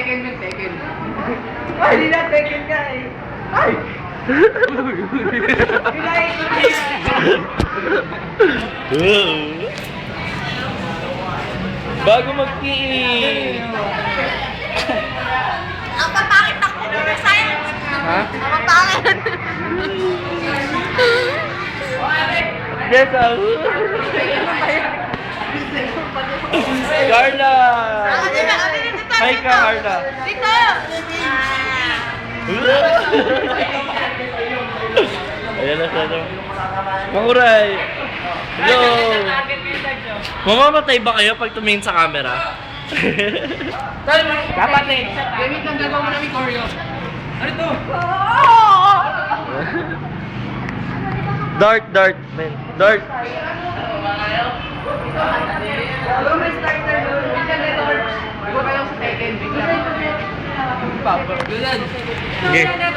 Tekken yun, Tekken. Ay, hindi na, Tekken ka eh. Ay! Bago mag-kick. Ang papakit ako ng science. Ha? Ang papakit. Yes, Carla! Hi ka, Carla. Dito! Ayan na siya. Manguray! Hello! Mamamatay ba kayo pag tumingin sa camera? Dapat eh. Gamit ng gagawa mo namin choreo. Ano to? Dart, man. Dart. Bago may starter doon. Bigyan na doon. Bago kayo sa Tekken. Bigyan. Papa. Ganyan. Okay.